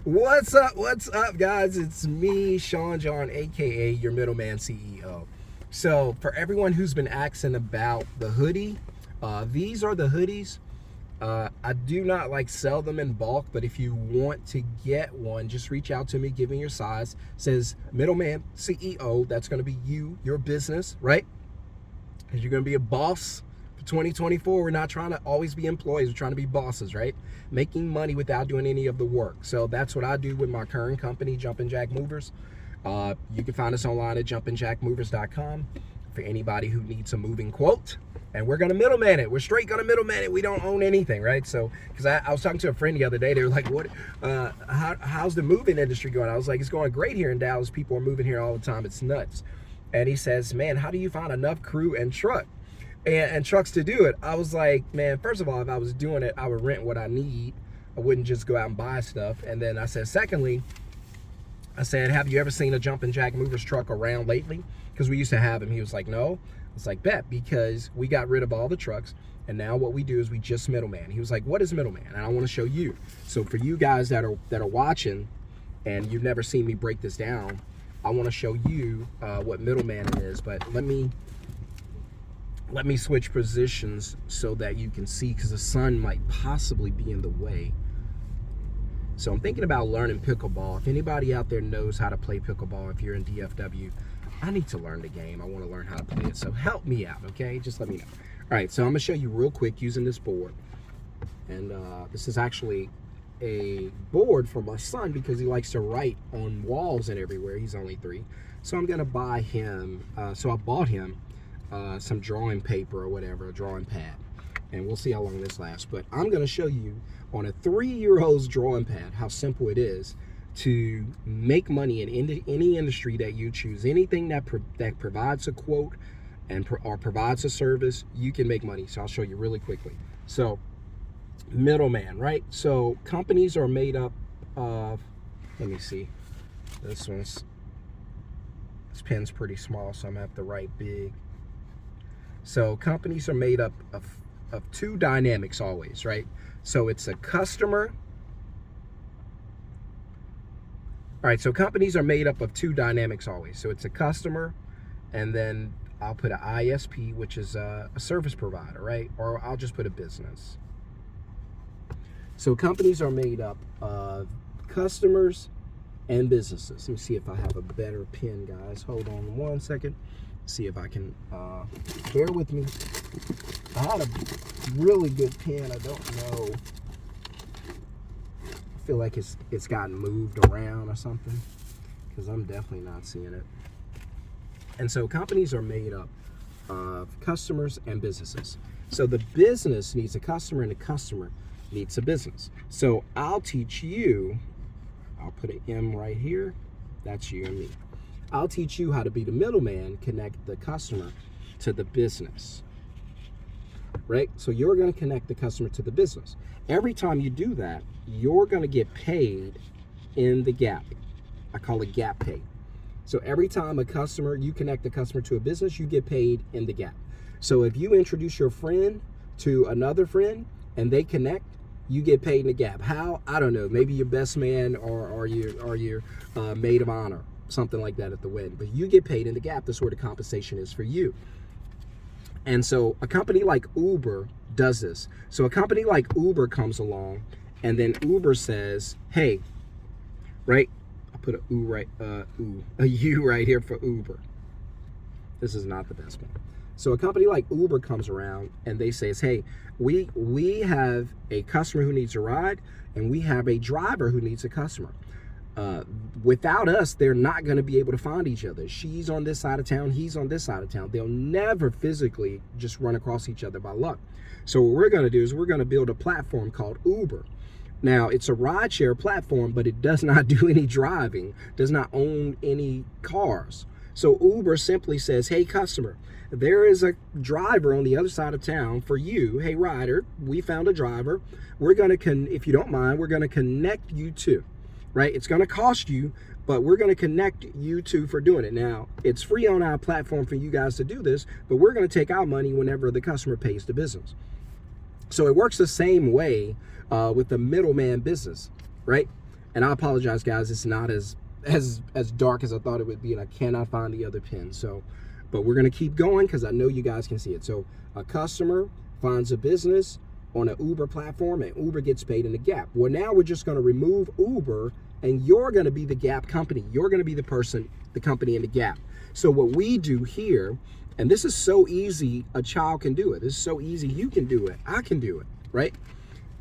What's up, guys? It's me, Shon-Jhon, aka your middleman CEO. So for everyone who's been asking about the hoodie, these are the hoodies. I do not sell them in bulk, but if you want to get one, just reach out to me, give me your size. It says middleman CEO. That's going to be you, your business, right? Because you're going to be a boss. 2024, we're not trying to always be employees, we're trying to be bosses, right? Making money without doing any of the work. So that's what I do with my current company, Jumpin' Jack Movers. You can find us online at jumpinjackmovers.com for anybody who needs a moving quote. And we're gonna middleman it. We're straight gonna middleman it. We don't own anything, right? So, because I was talking to a friend the other day, they were like, "What? How's the moving industry going?" I was like, "It's going great here in Dallas. People are moving here all the time. It's nuts." And he says, "Man, how do you find enough crew and trucks to do it?" I was like, man, first of all, if I was doing it, I would rent what I need. I wouldn't just go out and buy stuff. And then I said, secondly, I said, have you ever seen a Jumpin' Jack Movers truck around lately? Because we used to have him. He was like, no. It's like, bet, because we got rid of all the trucks. And now what we do is we just middleman. He was like, what is middleman? And I want to show you. So for you guys that are watching and you've never seen me break this down, I want to show you what middleman is. But let me switch positions so that you can see, because the sun might possibly be in the way. So I'm thinking about learning pickleball. If anybody out there knows how to play pickleball, if you're in DFW, I need to learn the game. I want to learn how to play it. So help me out, okay? Just let me know. All right, so I'm going to show you real quick using this board. And this is actually a board for my son because he likes to write on walls and everywhere. He's only 3. So I'm going to buy him, so I bought him some drawing paper or whatever, a drawing pad, and we'll see how long this lasts. But I'm going to show you on a 3-year-old's drawing pad how simple it is to make money in any industry that you choose. Anything that provides a quote or provides a service, you can make money. So I'll show you really quickly. So middleman, right? So companies are made up of, let me see, this pen's pretty small, so I'm gonna have to write big. So companies are made up of 2 dynamics always, right? So it's a customer. All right, so companies are made up of 2 dynamics always. So it's a customer, and then I'll put an ISP, which is a service provider, right? Or I'll just put a business. So companies are made up of customers and businesses. Let me see if I have a better pen, guys. Hold on 1 second. See if I can, bear with me. I had a really good pen. I don't know. I feel like it's gotten moved around or something, because I'm definitely not seeing it. And so companies are made up of customers and businesses. So the business needs a customer and the customer needs a business. So I'll teach you, I'll put an M right here. That's you and me. I'll teach you how to be the middleman, connect the customer to the business, right? So you're going to connect the customer to the business. Every time you do that, you're going to get paid in the gap. I call it gap pay. So every time you connect the customer to a business, you get paid in the gap. So if you introduce your friend to another friend and they connect, you get paid in the gap. How? I don't know. Maybe your best man or your maid of honor. Something like that at the wedding, but you get paid in the gap. That's where the compensation is for you. And so a company like Uber does this. So a company like Uber comes along, and then Uber says, hey, right? I put a U right here for Uber. This is not the best one. So a company like Uber comes around and they say, hey, we have a customer who needs a ride, and we have a driver who needs a customer. Without us, they're not going to be able to find each other. She's on this side of town, he's on this side of town. They'll never physically just run across each other by luck. So what we're going to do is we're going to build a platform called Uber. Now, it's a rideshare platform, but it does not do any driving, does not own any cars. So Uber simply says, hey, customer, there is a driver on the other side of town for you. Hey, rider, we found a driver. We're going to, if you don't mind, we're going to connect you to. Right? It's going to cost you, but we're going to connect you two for doing it. Now, it's free on our platform for you guys to do this, but we're going to take our money whenever the customer pays the business. So it works the same way with the middleman business, right? And I apologize, guys. It's not as dark as I thought it would be, and I cannot find the other pin. So, but we're going to keep going because I know you guys can see it. So a customer finds a business on an Uber platform, and Uber gets paid in the gap. Well, now we're just going to remove Uber, and you're going to be the gap company. You're going to be the person, the company in the gap. So what we do here, and this is so easy, a child can do it. This is so easy, you can do it. I can do it, right?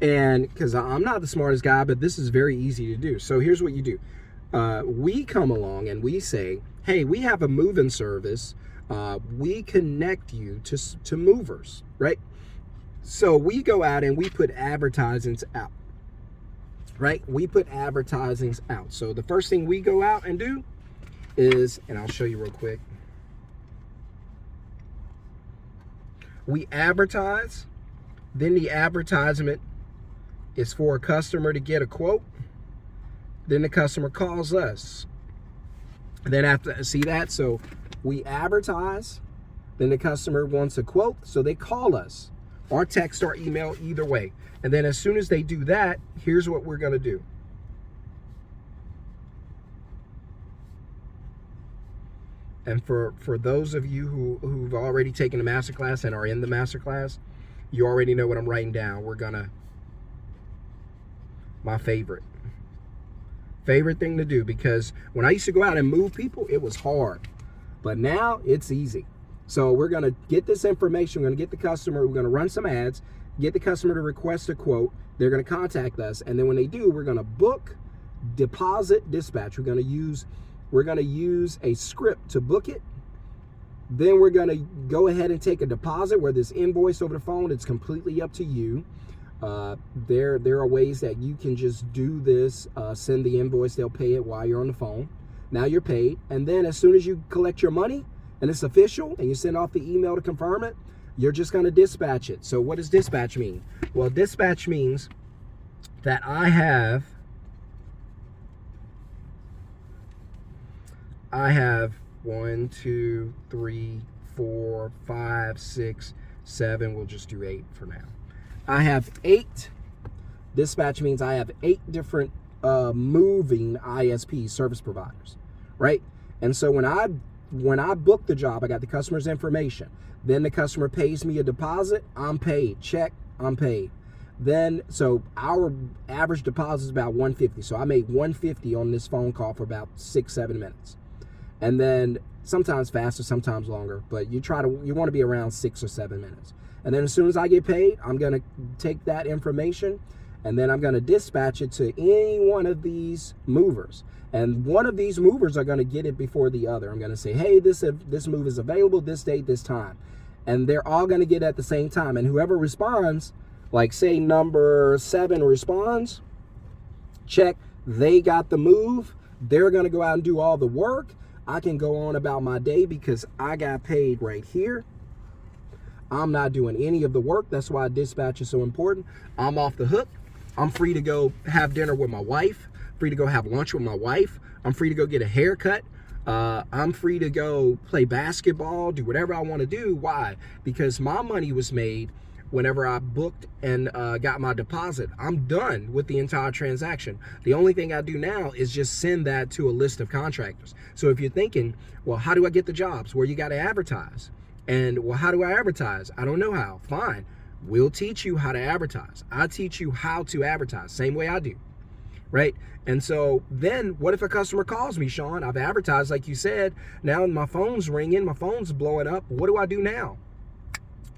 And because I'm not the smartest guy, but this is very easy to do. So here's what you do. We come along and we say, hey, we have a moving service. We connect you to movers, right? So we go out and we put advertisements out, right? We put advertisements out. So the first thing we go out and do is, and I'll show you real quick. We advertise, then the advertisement is for a customer to get a quote. Then the customer calls us. Then after, see that? So we advertise, then the customer wants a quote, so they call us, or text or email, either way. And then as soon as they do that, here's what we're gonna do. And for those of you who've already taken the masterclass and are in the masterclass, you already know what I'm writing down. We're gonna, my favorite thing to do, because when I used to go out and move people, it was hard, but now it's easy. So we're gonna get this information, we're gonna get the customer, we're gonna run some ads, get the customer to request a quote, they're gonna contact us, and then when they do, we're gonna book, deposit, dispatch. We're gonna use a script to book it. Then we're gonna go ahead and take a deposit, where this invoice over the phone, it's completely up to you. There are ways that you can just do this, send the invoice, they'll pay it while you're on the phone. Now you're paid, and then as soon as you collect your money and it's official and you send off the email to confirm it, you're just gonna dispatch it. So what does dispatch mean? Well, dispatch means that I have 1, 2, 3, 4, 5, 6, 7, we'll just do 8 for now. I have 8. Dispatch means I have 8 different moving ISP service providers, right? And so when I book the job, I got the customer's information. Then the customer pays me a deposit, I'm paid. Check, I'm paid. Then, so our average deposit is about $150. So I made $150 on this phone call for about 6-7 minutes. And then sometimes faster, sometimes longer, but you want to be around 6 or 7 minutes. And then as soon as I get paid, I'm going to take that information and then I'm going to dispatch it to any one of these movers. And one of these movers are going to get it before the other. I'm going to say, hey, this move is available this date, this time. And they're all going to get it at the same time. And whoever responds, like say number 7 responds, check, they got the move. They're going to go out and do all the work. I can go on about my day because I got paid right here. I'm not doing any of the work. That's why dispatch is so important. I'm off the hook. I'm free to go have dinner with my wife, free to go have lunch with my wife. I'm free to go get a haircut. I'm free to go play basketball, do whatever I want to do. Why? Because my money was made whenever I booked and got my deposit. I'm done with the entire transaction. The only thing I do now is just send that to a list of contractors. So if you're thinking, well, how do I get the jobs? Well, you got to advertise. And well, how do I advertise? I don't know how. Fine. We'll teach you how to advertise. I teach you how to advertise, same way I do, right? And so then what if a customer calls me, Sean? I've advertised like you said. Now my phone's ringing, my phone's blowing up. What do I do now?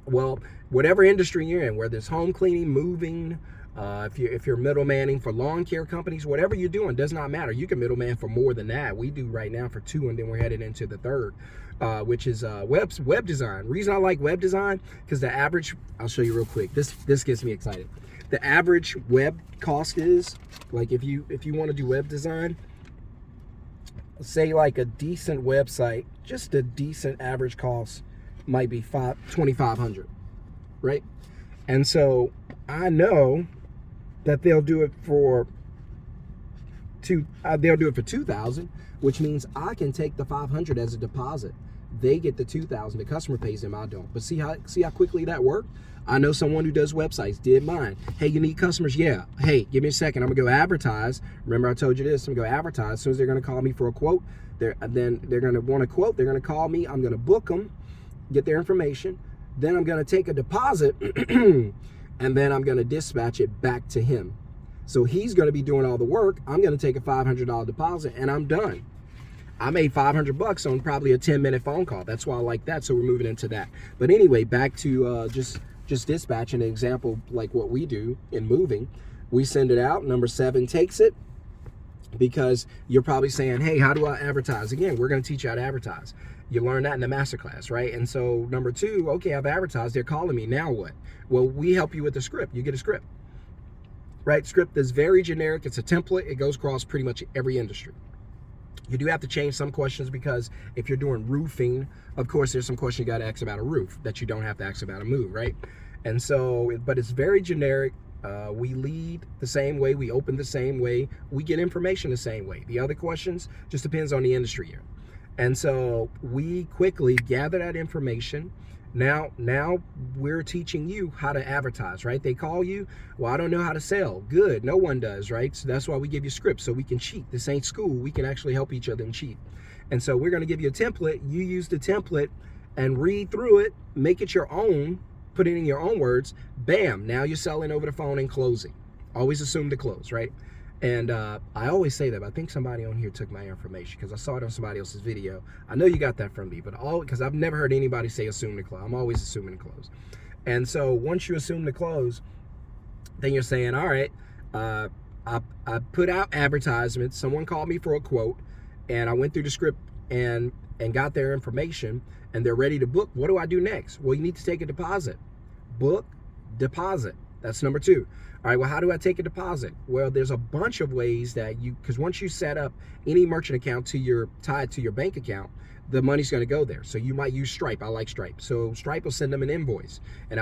Well, whatever industry you're in, whether it's home cleaning, moving, if you're middlemaning for lawn care companies, whatever you're doing, does not matter. You can middleman for more than that. We do right now for 2, and then we're headed into the 3rd, which is web design. Reason I like web design, because the average, I'll show you real quick. This gets me excited. The average web cost is, like if you want to do web design, say like a decent website, just a decent average cost might be $2,500, right? And so I know that they'll do it for $2,000, which means I can take the $500 as a deposit. They get the $2,000. The customer pays them. I don't. But see how quickly that worked? I know someone who does websites, did mine. Hey, you need customers? Yeah. Hey, give me a second. I'm gonna go advertise. Remember I told you this. I'm gonna go advertise. As soon as they're gonna call me for a quote, then they're gonna want a quote. They're gonna call me. I'm gonna book them, get their information. Then I'm gonna take a deposit, and then I'm gonna dispatch it back to him. So he's gonna be doing all the work. I'm gonna take a $500 deposit, and I'm done. I made $500 on probably a 10-minute phone call. That's why I like that. So we're moving into that. But anyway, back to just dispatching an example like what we do in moving. We send it out. Number 7 takes it, because you're probably saying, hey, how do I advertise? Again, we're going to teach you how to advertise. You learn that in the masterclass, right? And so number 2, okay, I've advertised. They're calling me. Now what? Well, we help you with the script. You get a script, right? Script is very generic. It's a template. It goes across pretty much every industry. You do have to change some questions, because if you're doing roofing, of course, there's some questions you got to ask about a roof that you don't have to ask about a move, right? And so, but it's very generic. We lead the same way. We open the same way. We get information the same way. The other questions just depends on the industry here. And so we quickly gather that information. Now we're teaching you how to advertise, right? They call you, well, I don't know how to sell. Good, no one does, right? So that's why we give you scripts, so we can cheat. This ain't school. We can actually help each other and cheat. And so we're gonna give you a template. You use the template and read through it, make it your own, put it in your own words. Bam, now you're selling over the phone and closing. Always assume to close, right? And I always say that, but I think somebody on here took my information, because I saw it on somebody else's video. I know you got that from me, but because I've never heard anybody say assume to close. I'm always assuming to close. And so once you assume to close, then you're saying, all right, I put out advertisements. Someone called me for a quote, and I went through the script and got their information, and they're ready to book. What do I do next? Well, you need to take a deposit. Book, deposit. That's number 2. All right, well, how do I take a deposit? Well, there's a bunch of ways that because once you set up any merchant account tied to your bank account, the money's going to go there. So you might use Stripe. I like Stripe. So Stripe will send them an invoice. And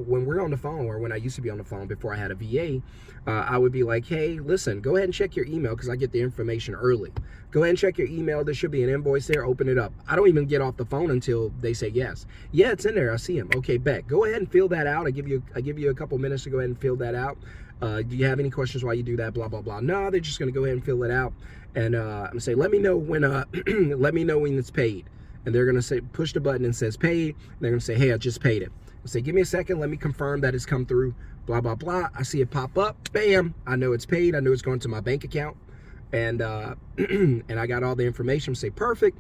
when we're on the phone, or when I used to be on the phone before I had a VA, I would be like, hey, listen, go ahead and check your email, because I get the information early. Go ahead and check your email. There should be an invoice there. Open it up. I don't even get off the phone until they say yes. Yeah, it's in there. I see him. Okay, bet. Go ahead and fill that out. I give you a couple minutes to go ahead and fill that out. Do you have any questions while you do that? Blah, blah, blah. No, they're just going to go ahead and fill it out. And I'm going to say, let me know when it's paid. And they're going to say, push the button and says paid. And they're going to say, hey, I just paid it. I'll say, give me a second. Let me confirm that it's come through. Blah, blah, blah. I see it pop up. Bam. I know it's paid. I know it's going to my bank account. And and I got all the information. Say, perfect.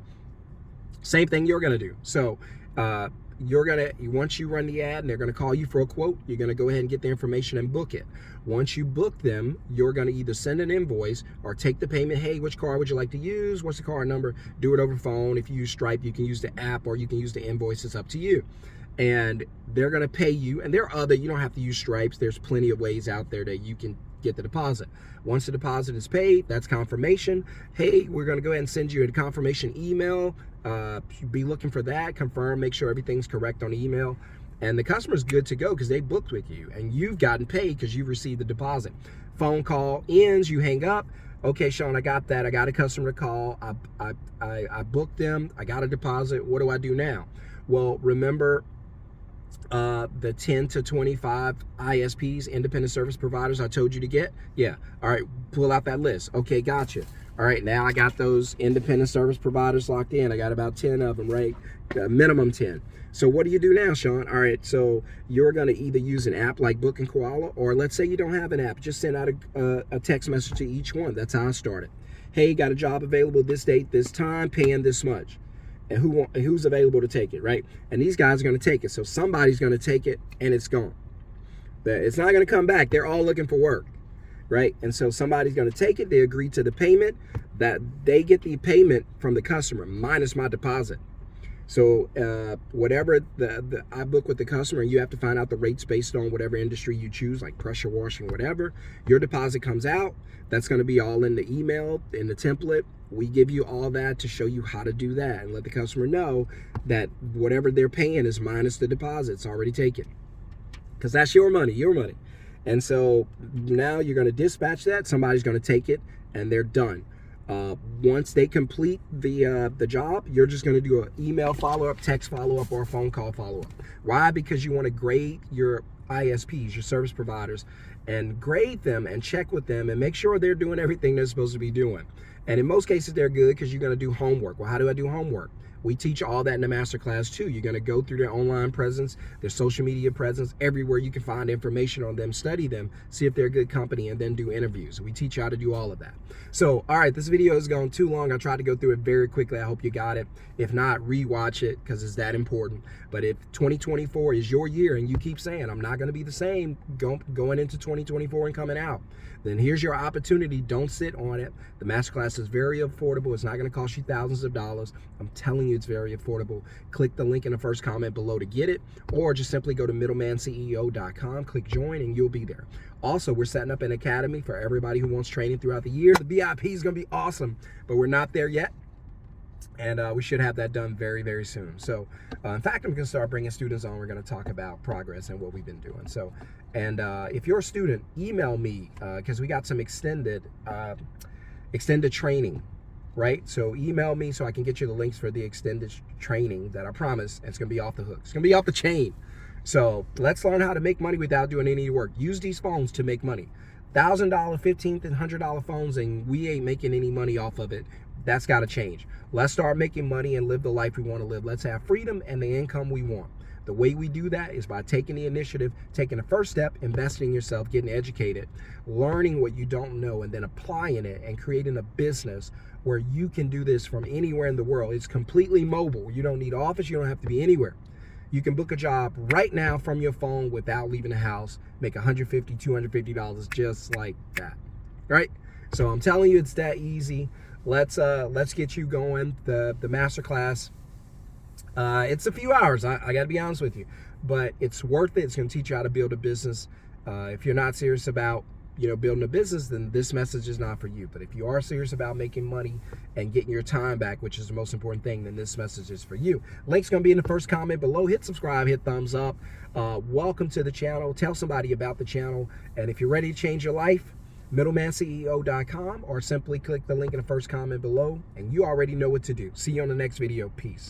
Same thing you're going to do. So once you run the ad and they're going to call you for a quote, you're going to go ahead and get the information and book it. Once you book them, you're going to either send an invoice or take the payment. Hey, which card would you like to use? What's the card number? Do it over the phone. If you use Stripe, you can use the app, or you can use the invoice. It's up to you. And they're going to pay you. And there are other, you don't have to use Stripes. There's plenty of ways out there that you can get the deposit. Once the deposit is paid, that's confirmation. Hey, we're going to go ahead and send you a confirmation email. Be looking for that. Confirm, make sure everything's correct on the email. And the customer's good to go, because they booked with you and you've gotten paid because you've received the deposit. Phone call ends, you hang up. Okay, Sean, I got that. I got a customer to call. I booked them. I got a deposit. What do I do now? Well, remember the 10 to 25 ISPs, independent service providers, I told you to get? Yeah. All right, pull out that list. Okay, gotcha. All right, now I got those independent service providers locked in. I got about 10 of them, right? Minimum 10. So what do you do now, Sean? All right, so you're going to either use an app like Book and Koala, or let's say you don't have an app. Just send out a text message to each one. That's how I started. Hey, got a job available this date, this time, paying this much. And who's available to take it, right? And these guys are going to take it. So somebody's going to take it, and it's gone. It's not going to come back. They're all looking for work, right? And so somebody's going to take it. They agree to the payment. That they get the payment from the customer minus my deposit. So whatever I book with the customer, you have to find out the rates based on whatever industry you choose, like pressure washing, whatever. Your deposit comes out. That's going to be all in the email, in the template. We give you all that to show you how to do that and let the customer know that whatever they're paying is minus the deposit. It's already taken, because that's your money, your money. And so now you're going to dispatch that. Somebody's going to take it, and they're done. Once they complete the job, you're just going to do an email follow-up, text follow-up, or a phone call follow-up. Why? Because you want to grade your ISPs, your service providers, and grade them and check with them and make sure they're doing everything they're supposed to be doing. And in most cases, they're good because you're going to do homework. Well, how do I do homework? We teach all that in the masterclass too. You're going to go through their online presence, their social media presence, everywhere you can find information on them, study them, see if they're a good company, and then do interviews. We teach you how to do all of that. So, all right, this video is going too long. I tried to go through it very quickly. I hope you got it. If not, rewatch it because it's that important. But if 2024 is your year and you keep saying, I'm not going to be the same going into 2024 and coming out, then here's your opportunity. Don't sit on it. The masterclass is very affordable. It's not going to cost you thousands of dollars. I'm telling you, it's very affordable. Click the link in the first comment below to get it, or just simply go to middlemanceo.com, click join, and you'll be there. Also, we're setting up an academy for everybody who wants training throughout the year. The VIP is going to be awesome, but we're not there yet. And we should have that done very, very soon. So, in fact, I'm going to start bringing students on. We're going to talk about progress and what we've been doing. So, and if you're a student, email me because we got some extended training, right? So email me so I can get you the links for the extended training that I promise. It's going to be off the hook. It's going to be off the chain. So let's learn how to make money without doing any work. Use these phones to make money. $1,000, $1,500, and $100 phones, and we ain't making any money off of it. That's got to change. Let's start making money and live the life we want to live. Let's have freedom and the income we want. The way we do that is by taking the initiative, taking the first step, investing in yourself, getting educated, learning what you don't know, and then applying it and creating a business where you can do this from anywhere in the world. It's completely mobile. You don't need an office. You don't have to be anywhere. You can book a job right now from your phone without leaving the house, make $150, $250 just like that, right? So I'm telling you, it's that easy. Let's get you going. The masterclass. It's a few hours. I got to be honest with you, but it's worth it. It's going to teach you how to build a business. If you're not serious about building a business, then this message is not for you. But if you are serious about making money and getting your time back, which is the most important thing, then this message is for you. Link's going to be in the first comment below. Hit subscribe, hit thumbs up. Welcome to the channel. Tell somebody about the channel. And if you're ready to change your life, middlemanceo.com, or simply click the link in the first comment below, and you already know what to do. See you on the next video. Peace.